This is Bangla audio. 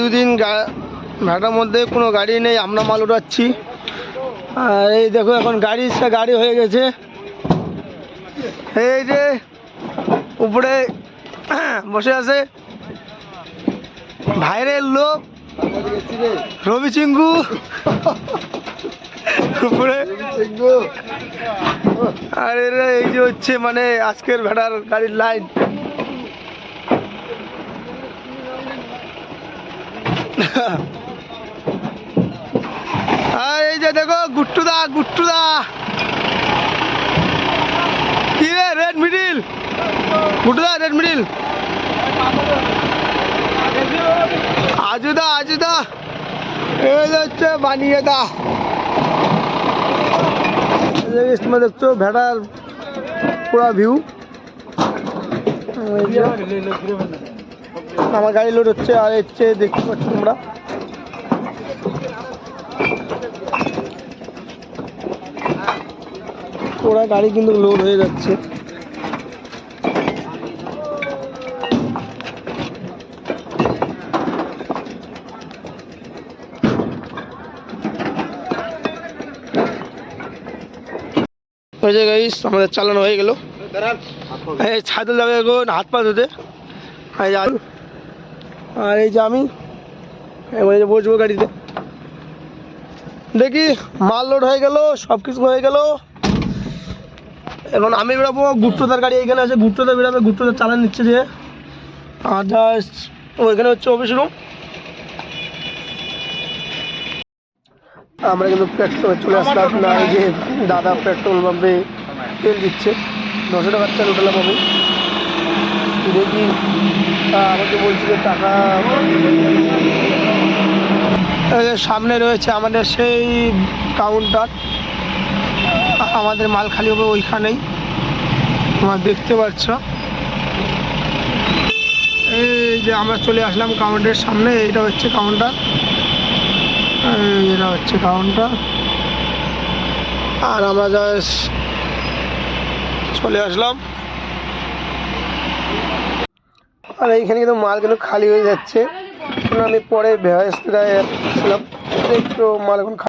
দুদিন ভাটার মধ্যে কোনো গাড়ি নেই, আমরা মাল উঠাচ্ছি। আর এই দেখো এখন গাড়ি হয়ে গেছে। এই যে উপরে বসে আছে ভাইরের লোক রবি চিঙ্গু উপরে। আর এরা এই যে হচ্ছে মানে আজকের ভেড়ার গাড়ির লাইন। আর এই যে দেখো গুট্টুদা কি রে রেড মিডিল, গুট্টুদা রেড মিডিল, আজুদা এই হচ্ছে বানিয়ে দা। তোমরা দেখছো ভেড়ার পুরা ভিউ। আমার গাড়ি লোড হচ্ছে আর হচ্ছে দেখতে পাচ্ছ তোমরা। পুরা গাড়ি কিন্তু লোড হয়ে যাচ্ছে। ওই যে গাইস আমাদের চালানো হয়ে গেল। এই ছাদে যাবে এখন হাত পা ধুতে। আর এই যে আমি এবারে বসবো গাড়িতে। দেখি মাল লোড হয়ে গেল, সব কিছু হয়ে গেল। এখন আমি বেরোবো, গুপ্তদার গাড়ি এখানে আছে, গুপ্তদা বেরোবে, গুপ্তদা চালান নিচ্ছে যে। আর জাস্ট ওইখানে হচ্ছে অফিস রুম। আমরা কিন্তু পেট্রোল চলে আসলাম না, এই যে দাদা পেট্রোল পাম্পে তেল দিচ্ছে, 900 টাকার তেল উঠালাম আমি। দেখি আমাকে বলছি যে টাকা। সামনে রয়েছে আমাদের সেই কাউন্টার, আমাদের মাল খালি হবে ওইখানেই, তোমরা দেখতে পাচ্ছ। এই যে আমরা চলে আসলাম কাউন্টারের সামনে, এটা হচ্ছে কাউন্টার, এটা হচ্ছে কাউন্টার। আর আমরা জাস্ট চলে আসলাম। আর এইখানে কিন্তু মাল কিন্তু খালি হয়ে যাচ্ছে, আমি পরে ভেড়া ছিলাম, একটু মাল এখন